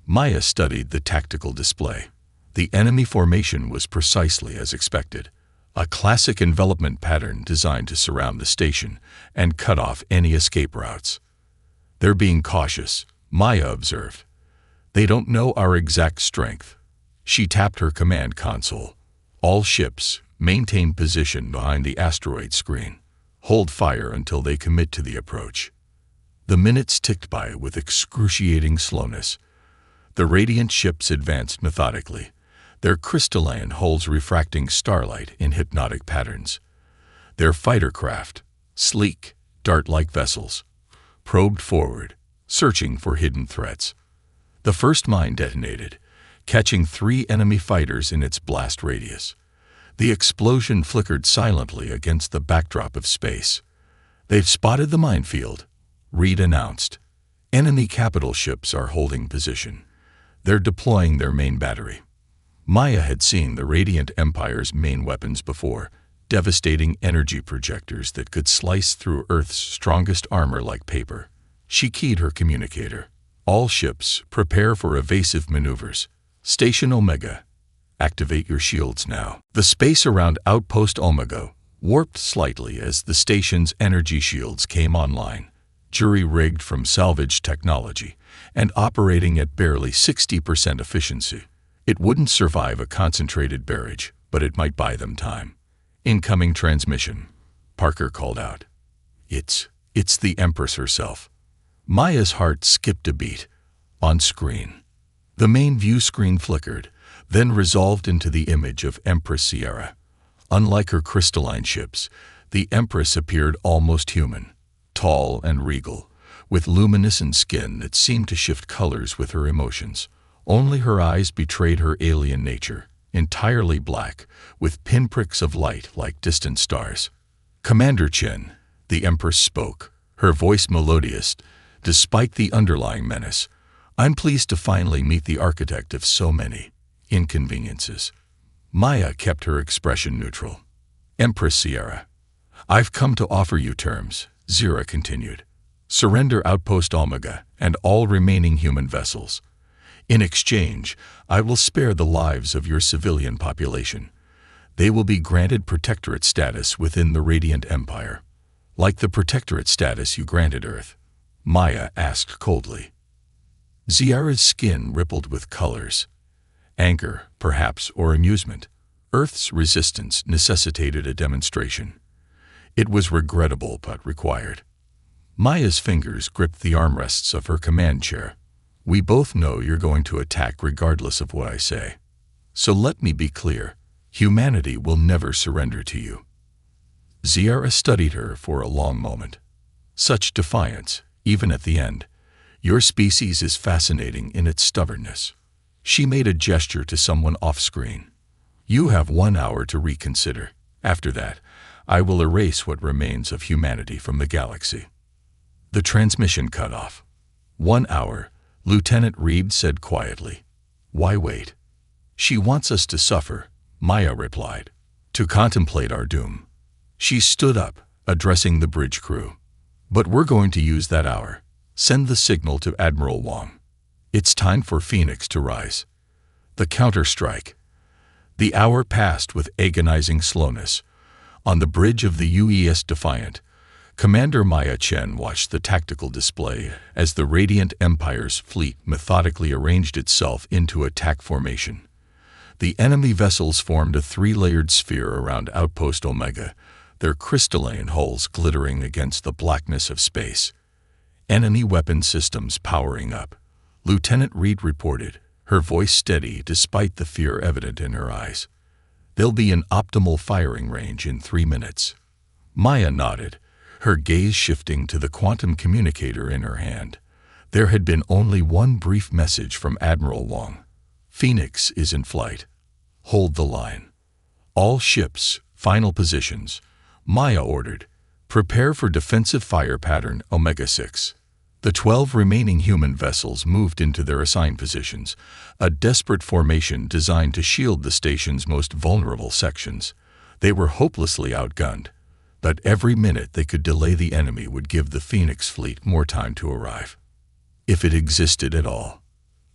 Speaker 1: Maya studied the tactical display. The enemy formation was precisely as expected. A classic envelopment pattern designed to surround the station and cut off any escape routes. They're being cautious, Maya observed. They don't know our exact strength. She tapped her command console. All ships, maintain position behind the asteroid screen. Hold fire until they commit to the approach. The minutes ticked by with excruciating slowness. The radiant ships advanced methodically, their crystalline hulls refracting starlight in hypnotic patterns. Their fighter craft, sleek, dart-like vessels, probed forward, searching for hidden threats. The first mine detonated, catching 3 enemy fighters in its blast radius. The explosion flickered silently against the backdrop of space. "They've spotted the minefield," Reed announced. "Enemy capital ships are holding position. They're deploying their main battery." Maya had seen the Radiant Empire's main weapons before, devastating energy projectors that could slice through Earth's strongest armor like paper. She keyed her communicator. "All ships, prepare for evasive maneuvers. Station Omega, activate your shields now." The space around Outpost Omega warped slightly as the station's energy shields came online, jury-rigged from salvaged technology and operating at barely 60% efficiency. It wouldn't survive a concentrated barrage, but it might buy them time. "Incoming transmission," Parker called out. It's the Empress herself." Maya's heart skipped a beat. On screen. The main view screen flickered, then resolved into the image of Empress Sierra. Unlike her crystalline ships, the Empress appeared almost human, tall and regal, with luminescent skin that seemed to shift colors with her emotions. Only her eyes betrayed her alien nature, entirely black, with pinpricks of light like distant stars. "Commander Chen," the Empress spoke, her voice melodious, despite the underlying menace. "I'm pleased to finally meet the architect of so many inconveniences." Maya kept her expression neutral. "Empress Sierra, I've come to offer you terms," Zira continued. "Surrender Outpost Omega and all remaining human vessels. In exchange, I will spare the lives of your civilian population. They will be granted protectorate status within the Radiant Empire." "Like the protectorate status you granted Earth?" Maya asked coldly. Ziara's skin rippled with colors. Anger, perhaps, or amusement. Earth's resistance necessitated a demonstration. It was regrettable but required. Maya's fingers gripped the armrests of her command chair. "We both know you're going to attack regardless of what I say. So let me be clear. Humanity will never surrender to you." Ziara studied her for a long moment. Such defiance, even at the end. "Your species is fascinating in its stubbornness." She made a gesture to someone off-screen. "You have 1 hour to reconsider. After that, I will erase what remains of humanity from the galaxy." The transmission cut off. 1 hour, Lieutenant Reed said quietly. "Why wait?" "She wants us to suffer," Maya replied. "To contemplate our doom." She stood up, addressing the bridge crew. "But we're going to use that hour. Send the signal to Admiral Wong. It's time for Phoenix to rise." The counter-strike. The hour passed with agonizing slowness. On the bridge of the UES Defiant, Commander Maya Chen watched the tactical display as the Radiant Empire's fleet methodically arranged itself into attack formation. The enemy vessels formed a 3-layered sphere around Outpost Omega, their crystalline hulls glittering against the blackness of space. Enemy weapon systems powering up. Lieutenant Reed reported, her voice steady despite the fear evident in her eyes. "They'll be in optimal firing range in 3 minutes." Maya nodded, her gaze shifting to the quantum communicator in her hand. There had been only one brief message from Admiral Wong. "Phoenix is in flight. Hold the line. All ships, final positions," Maya ordered, Prepare for defensive fire pattern Omega-6. The 12 remaining human vessels moved into their assigned positions, a desperate formation designed to shield the station's most vulnerable sections. They were hopelessly outgunned, but every minute they could delay the enemy would give the Phoenix fleet more time to arrive, if it existed at all.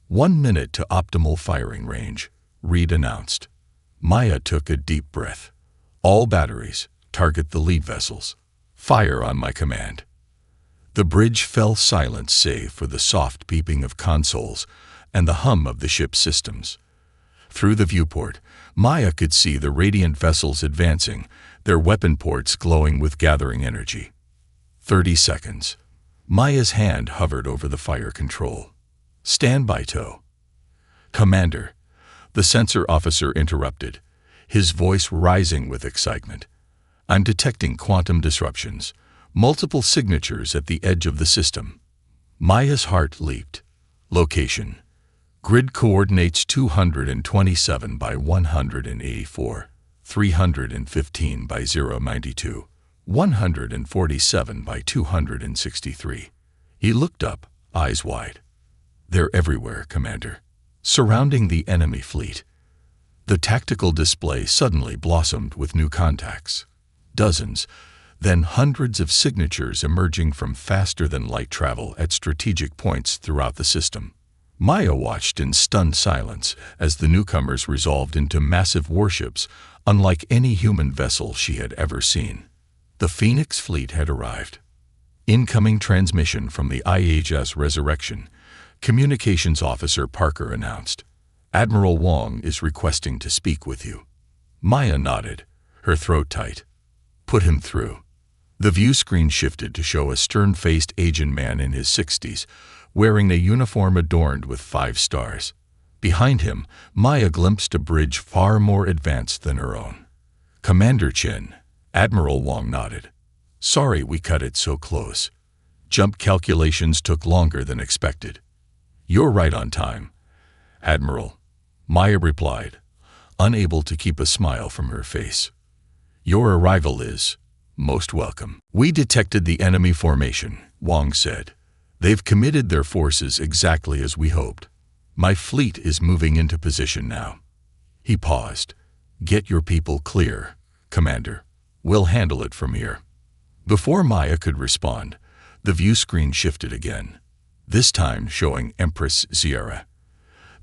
Speaker 1: 1 minute to optimal firing range, Reed announced. Maya took a deep breath. All batteries, target the lead vessels. Fire on my command. The bridge fell silent save for the soft beeping of consoles and the hum of the ship's systems. Through the viewport, Maya could see the radiant vessels advancing, their weapon ports glowing with gathering energy. 30 seconds. Maya's hand hovered over the fire control. Stand by tow. Commander, the sensor officer interrupted, his voice rising with excitement. I'm detecting quantum disruptions, multiple signatures at the edge of the system. Maya's heart leaped. Location. Grid coordinates 227 by 184, 315 by 092, 147 by 263. He looked up, eyes wide. They're everywhere, Commander. Surrounding the enemy fleet. The tactical display suddenly blossomed with new contacts. Dozens, then hundreds of signatures emerging from faster-than-light travel at strategic points throughout the system. Maya watched in stunned silence as the newcomers resolved into massive warships unlike any human vessel she had ever seen. The Phoenix fleet had arrived. Incoming transmission from the IHS Resurrection, Communications Officer Parker announced. Admiral Wong is requesting to speak with you. Maya nodded, her throat tight. Put him through. The view screen shifted to show a stern-faced Asian man in his 60s, wearing a uniform adorned with 5 stars. Behind him, Maya glimpsed a bridge far more advanced than her own. Commander Chin, Admiral Wong nodded. Sorry we cut it so close. Jump calculations took longer than expected. You're right on time, Admiral, Maya replied, unable to keep a smile from her face. Your arrival is most welcome. We detected the enemy formation, Wong said. They've committed their forces exactly as we hoped. My fleet is moving into position now. He paused. Get your people clear, Commander. We'll handle it from here. Before Maya could respond, the view screen shifted again, this time showing Empress Sierra.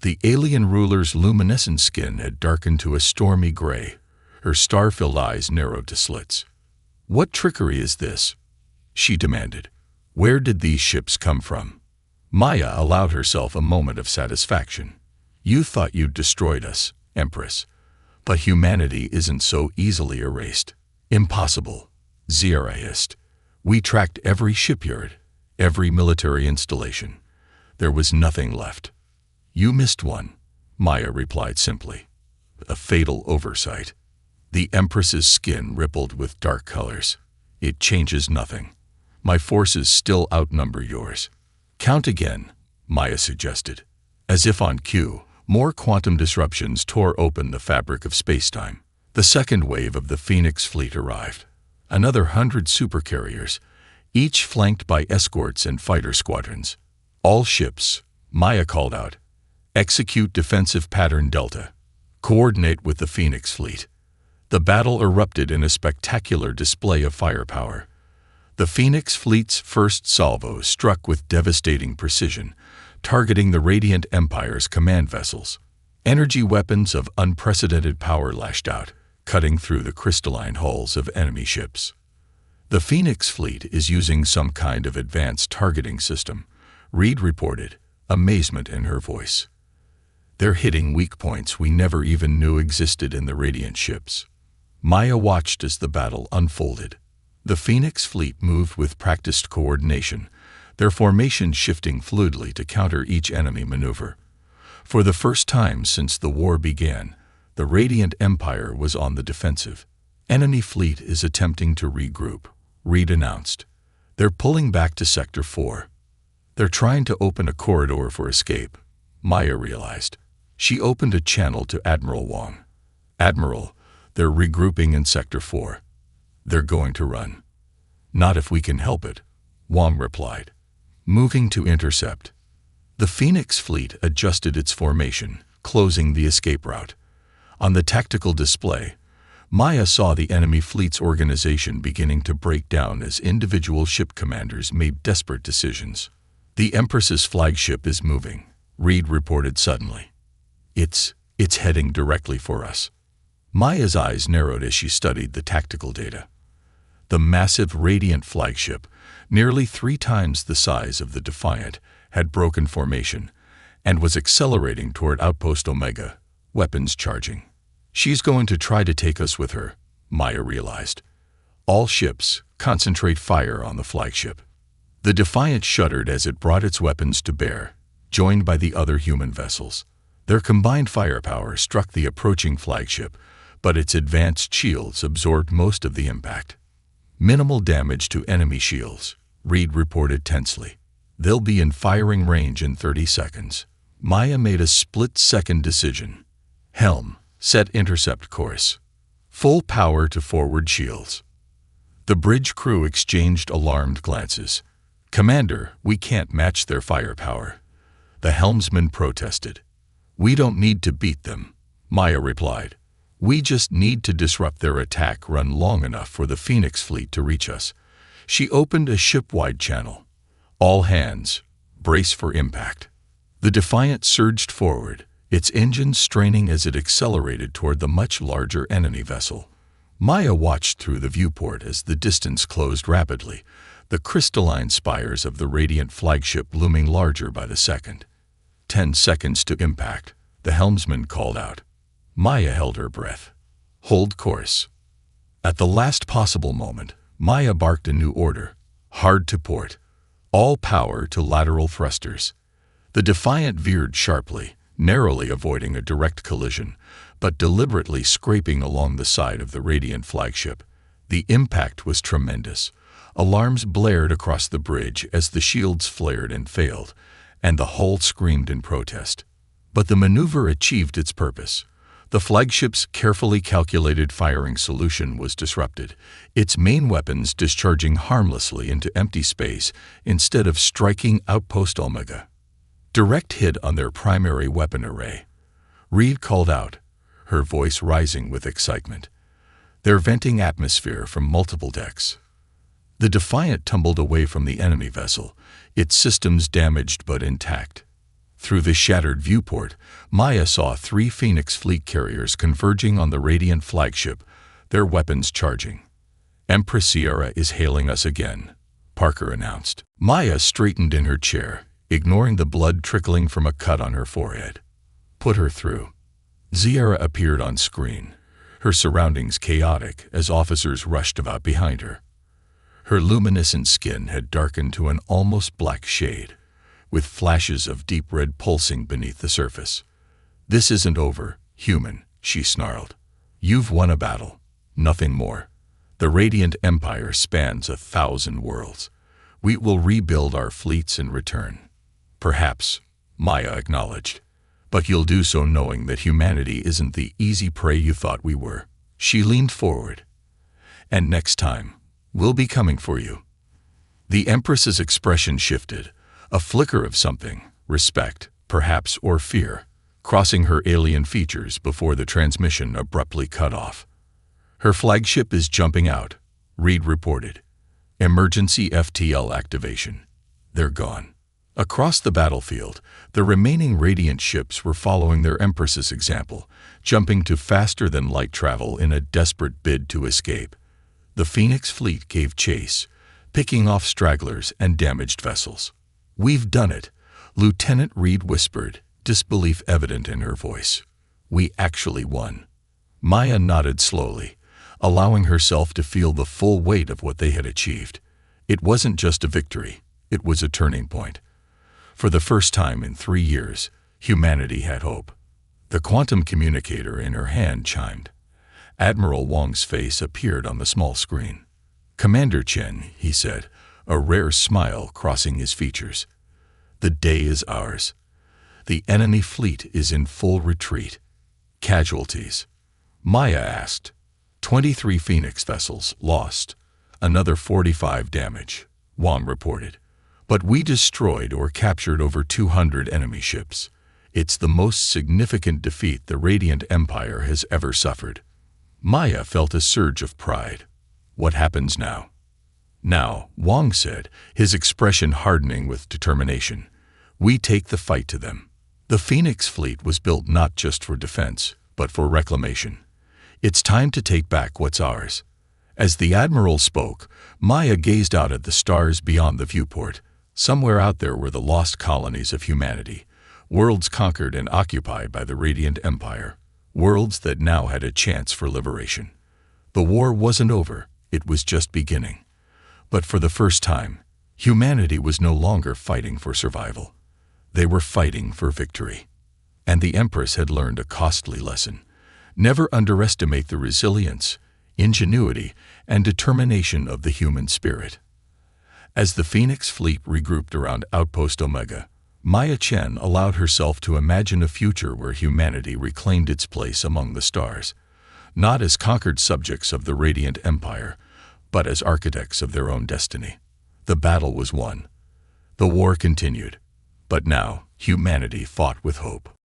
Speaker 1: The alien ruler's luminescent skin had darkened to a stormy gray. Her star-filled eyes narrowed to slits. What trickery is this? She demanded. Where did these ships come from? Maya allowed herself a moment of satisfaction. You thought you'd destroyed us, Empress. But humanity isn't so easily erased. Impossible, Sierra hissed. We tracked every shipyard, every military installation. There was nothing left. You missed one, Maya replied simply. A fatal oversight. The Empress's skin rippled with dark colors. It changes nothing. My forces still outnumber yours. Count again, Maya suggested. As if on cue, more quantum disruptions tore open the fabric of spacetime. The second wave of the Phoenix fleet arrived. Another 100 supercarriers, each flanked by escorts and fighter squadrons. All ships, Maya called out. Execute defensive pattern Delta. Coordinate with the Phoenix fleet. The battle erupted in a spectacular display of firepower. The Phoenix fleet's first salvo struck with devastating precision, targeting the Radiant Empire's command vessels. Energy weapons of unprecedented power lashed out, cutting through the crystalline hulls of enemy ships. The Phoenix fleet is using some kind of advanced targeting system, Reed reported, amazement in her voice. They're hitting weak points we never even knew existed in the Radiant ships. Maya watched as the battle unfolded. The Phoenix fleet moved with practiced coordination, their formation shifting fluidly to counter each enemy maneuver. For the first time since the war began, the Radiant Empire was on the defensive. Enemy fleet is attempting to regroup, Reed announced. They're pulling back to Sector 4. They're trying to open a corridor for escape, Maya realized. She opened a channel to Admiral Wong. Admiral, they're regrouping in Sector 4. They're going to run. Not if we can help it, Wong replied. Moving to intercept. The Phoenix fleet adjusted its formation, closing the escape route. On the tactical display, Maya saw the enemy fleet's organization beginning to break down as individual ship commanders made desperate decisions. The Empress's flagship is moving, Reed reported suddenly. It's heading directly for us. Maya's eyes narrowed as she studied the tactical data. The massive Radiant flagship, nearly 3 times the size of the Defiant, had broken formation and was accelerating toward Outpost Omega, weapons charging. She's going to try to take us with her, Maya realized. All ships, concentrate fire on the flagship. The Defiant shuddered as it brought its weapons to bear, joined by the other human vessels. Their combined firepower struck the approaching flagship, but its advanced shields absorbed most of the impact. Minimal damage to enemy shields, Reed reported tensely. They'll be in firing range in 30 seconds. Maya made a split-second decision. Helm, set intercept course. Full power to forward shields. The bridge crew exchanged alarmed glances. Commander, we can't match their firepower. The helmsman protested. We don't need to beat them, Maya replied. We just need to disrupt their attack run long enough for the Phoenix fleet to reach us. She opened a ship-wide channel. All hands, brace for impact. The Defiant surged forward, its engines straining as it accelerated toward the much larger enemy vessel. Maya watched through the viewport as the distance closed rapidly, the crystalline spires of the Radiant flagship looming larger by the second. 10 seconds to impact, the helmsman called out. Maya held her breath. Hold course. At the last possible moment, Maya barked a new order. Hard to port. All power to lateral thrusters. The Defiant veered sharply, narrowly avoiding a direct collision, but deliberately scraping along the side of the Radiant flagship. The impact was tremendous. Alarms blared across the bridge as the shields flared and failed, and the hull screamed in protest. But the maneuver achieved its purpose. The flagship's carefully calculated firing solution was disrupted, its main weapons discharging harmlessly into empty space instead of striking Outpost Omega. Direct hit on their primary weapon array. Reed called out, her voice rising with excitement. They're venting atmosphere from multiple decks. The Defiant tumbled away from the enemy vessel, its systems damaged but intact. Through the shattered viewport, Maya saw 3 Phoenix fleet carriers converging on the Radiant flagship, their weapons charging. Empress Sierra is hailing us again, Parker announced. Maya straightened in her chair, ignoring the blood trickling from a cut on her forehead. Put her through. Sierra appeared on screen, her surroundings chaotic as officers rushed about behind her. Her luminescent skin had darkened to an almost black shade, with flashes of deep red pulsing beneath the surface. This isn't over, human, she snarled. You've won a battle, nothing more. The Radiant Empire spans 1,000 worlds. We will rebuild our fleets in return. Perhaps, Maya acknowledged, but you'll do so knowing that humanity isn't the easy prey you thought we were. She leaned forward. And next time, we'll be coming for you. The Empress's expression shifted, a flicker of something, respect, perhaps, or fear, crossing her alien features before the transmission abruptly cut off. Her flagship is jumping out, Reed reported. Emergency FTL activation. They're gone. Across the battlefield, the remaining Radiant ships were following their Empress's example, jumping to faster-than-light travel in a desperate bid to escape. The Phoenix fleet gave chase, picking off stragglers and damaged vessels. We've done it, Lieutenant Reed whispered, disbelief evident in her voice. We actually won. Maya nodded slowly, allowing herself to feel the full weight of what they had achieved. It wasn't just a victory, it was a turning point. For the first time in 3 years, humanity had hope. The quantum communicator in her hand chimed. Admiral Wong's face appeared on the small screen. Commander Chen, he said, a rare smile crossing his features. The day is ours. The enemy fleet is in full retreat. Casualties? Maya asked. 23 Phoenix vessels lost. Another 45 damage, Wang reported. But we destroyed or captured over 200 enemy ships. It's the most significant defeat the Radiant Empire has ever suffered. Maya felt a surge of pride. What happens now? Now, Wang said, his expression hardening with determination. We take the fight to them. The Phoenix fleet was built not just for defense, but for reclamation. It's time to take back what's ours. As the Admiral spoke, Maya gazed out at the stars beyond the viewport. Somewhere out there were the lost colonies of humanity, worlds conquered and occupied by the Radiant Empire, worlds that now had a chance for liberation. The war wasn't over, it was just beginning. But for the first time, humanity was no longer fighting for survival. They were fighting for victory. And the Empress had learned a costly lesson. Never underestimate the resilience, ingenuity, and determination of the human spirit. As the Phoenix fleet regrouped around Outpost Omega, Maya Chen allowed herself to imagine a future where humanity reclaimed its place among the stars, not as conquered subjects of the Radiant Empire, but as architects of their own destiny. The battle was won. The war continued. But now, humanity fought with hope.